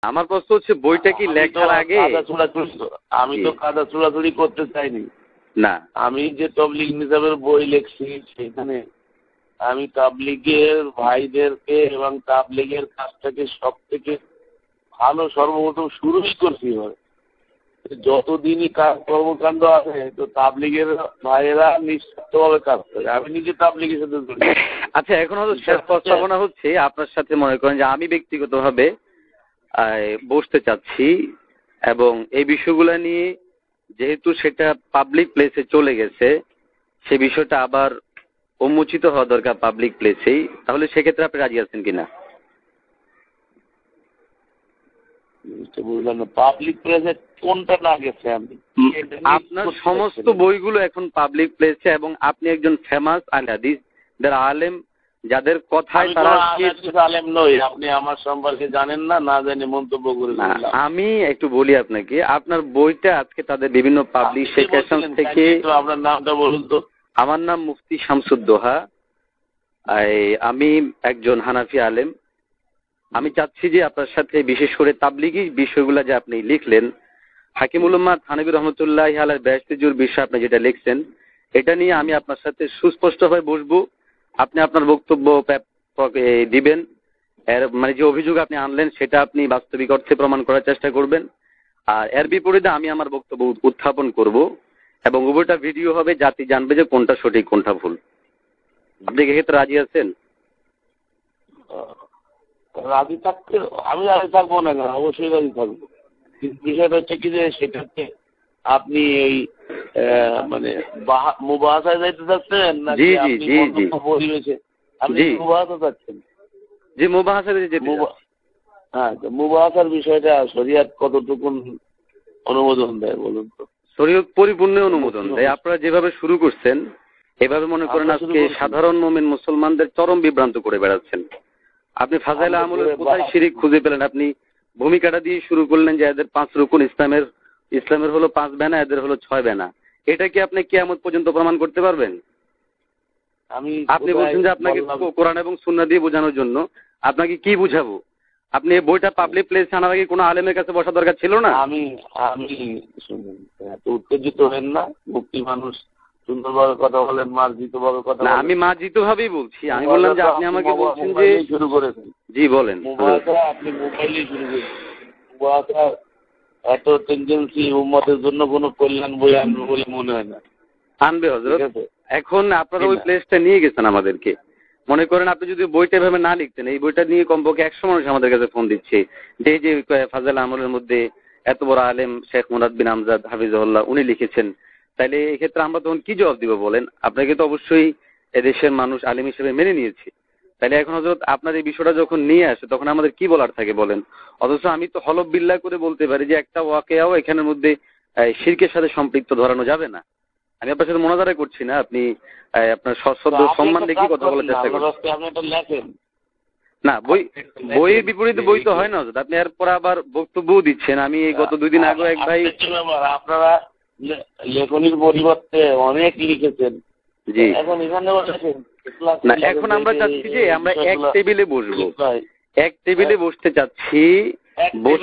আমার প্রশ্ন হচ্ছে বইটা কি লেখার আগে আমি তো কাদা চুলাচুরি করতে চাইনি না, আমি যে তবলিগ নিজামের বই লিখছি সেখানে আমি তাবলিগের ভাইদেরকে এবং তাবলিগের কাজটাকে সব থেকে ভালো সর্বপ্রথম শুরুই করছি এভাবে। যতদিনই কাজ কর্মকাণ্ড আছে তো তাবলিগের ভাইয়েরা নিঃস্বার্থভাবে কাজ করে, আমি নিজে তাবলিগের সাথে জড়িত। আচ্ছা, এখন হয়তো শেষ প্রস্তাবনা হচ্ছে আপনার সাথে মনে করেন যে আমি ব্যক্তিগতভাবে বসতে চাচ্ছি এবং এই বিষয়গুলো নিয়ে যেহেতু সেটা পাবলিক প্লেসে চলে গেছে সে বিষয়টা আবার উন্মোচিত হওয়া দরকার পাবলিক প্লেসেই, তাহলে সেক্ষেত্রে আপনি রাজি আছেন কিনা? বুঝলাম না, পাবলিক প্লেসে কোনটা না গেছে? আমি আপনার সমস্ত বইগুলো এখন পাবলিক প্লেসে এবং আপনি একজন ফেমাস হাদিস আলেম যাদের কথায় তারা আলেম নই, আপনি আমার সম্পর্কে জানেন না, না জানি মন্তব্য করে। আমি একটু বলি আপনাকে, আপনার বইটা আজকে তাদের বিভিন্ন পাবলিকেশন থেকে। আপনার নামটা বলুন তো। আমার নাম মুফতি শামসুদ্দোহা, আমি একজন হানাফি আলেম। আমি চাচ্ছি যে আপনার সাথে বিশেষ করে তাবলিগি বিষয়গুলো যে আপনি লিখলেন, হাকিমুল উম্মাত থানভী রহমতুল্লাহ আলাইহির বেহেশতি জুর বিষয় আপনি যেটা লিখছেন, এটা নিয়ে আমি আপনার সাথে সুস্পষ্টভাবে বসবো। আপনি আপনার বক্তব্য দিবেন, এর মানে যে অভিযোগ আপনি আনলেন সেটা আপনি বাস্তবিক অর্থে প্রমাণ করার চেষ্টা করবেন, আর এর বিপরীতে আমি আমার বক্তব্য উত্থাপন করব এবং উভয়টা ভিডিও হবে, জাতি জানবে যে কোনটা সঠিক কোনটা ভুল। আপনি এক্ষেত্রে রাজি আছেন? রাজি থাকতে আমি রাজি থাকবো না, অবশ্যই রাজি থাকবো, কিন্তু বিষয়টা হচ্ছে কি যে সেটাতে আপনি এই মানে মুবাহাসায় যাইতে চাচ্ছেন না? জি জি জি জি পরিবেশে আপনি মুবাহাসা চাচ্ছেন? জি, মুবাহাসা যেতে। হ্যাঁ, মুবাহাসার বিষয়টা শরিয়ত কতটুকু অনুমোদন দেয় বলুন তো? শরিয়ত পরিপূর্ণ অনুমোদন দেয়। আপনারা যেভাবে শুরু করছেন এভাবে মনে করেন আজকে সাধারণ মুমিন মুসলমানদের চরম বিভ্রান্ত করে বেড়াচ্ছেন। আপনি ফাজাইলে আমলের কোথায় শিরিক খুঁজে পেলেন? আপনি ভূমিকাটা দিয়ে শুরু করলেন যে এদের 5 রুকুন, ইসলামের হলো 5 বেনা, এদের হলো 6 বেনা। এটা কি আপনি কিয়ামত পর্যন্ত প্রমাণ করতে পারবেন? আপনি বলছেন যে আপনাকে কোরআন এবং সুন্নাহ দিয়ে বোঝানোর জন্য, আপনাকে কি বুঝাবো? আপনি এই বইটা পাবলিক প্লেসে আনার আগে কোনো আলেমের কাছে বসা দরকার ছিল না? আমি শুনুন, এত উত্তেজিত হবেন না, মুক্তি মানুষ সুন্দরভাবে কথা বলেন, মার্জিতভাবে কথা বলেন। আমি মার্জিত ভাবেই বলছি। আমি বললাম যে আপনি আমাকে বলছেন যে শুরু করেছেন। জি বলেন। আপনি মোবাইলেই শুরু করেছেন। এত টেন্ডেন্সি উম্মতের জন্য কোনো কল্যাণ বই আনবে বলে মনে হয় না। আনবে হযরত। এখন আপনারা ওই প্লেসটা নিয়ে গেছেন আমাদেরকে। মনে করেন আপনি যদি বইটা এভাবে না লিখতেন, এই বইটা নিয়ে কমপক্ষে 100 মানুষ আমাদের কাছে ফোন দিচ্ছে যে যে ফাজাইল আমলের মধ্যে এত বড় আলেম শেখ মুরাদ বিন আমজাদ হাফিজাহুল্লাহ উনি লিখেছেন, তাইলে এক্ষেত্রে আমরা তখন কি জবাব দিব বলেন? আপনাকে তো অবশ্যই এদেশের মানুষ আলেম হিসেবে মেনে নিয়েছে। তাহলে এখন হযরত আপনার এই বিষয়টা যখন নিয়ে আসে তখন আমাদের কি বলার থাকে বলেন? অথচ আমি তো হলফ বিল্লাহ করে বলতে পারি যে একটা ওয়াকিয়াও এখানের মধ্যে শিরকের সাথে সম্পৃক্ত ধরানো যাবে না। আমি আপনার সাথে মোনাজারা করছি না, আপনি আপনার সশ্রদ্ধ সম্মান রেখে কথা বলার চেষ্টা করছেন। না, বইয়ের বিপরীতে বই তো হয় না হযরত। আপনি এরপর আবার বক্তব্যও দিচ্ছেন। আমি গত 2 দিন আগে এক ভাই, আপনারা লেখনির পরিবর্তে অনেক লিখেছেন। জি, এখন এখানে না, এখন আমরা চাচ্ছি যে আমরা এক টেবিলে বসবো, এক টেবিলে বসতে চাচ্ছি।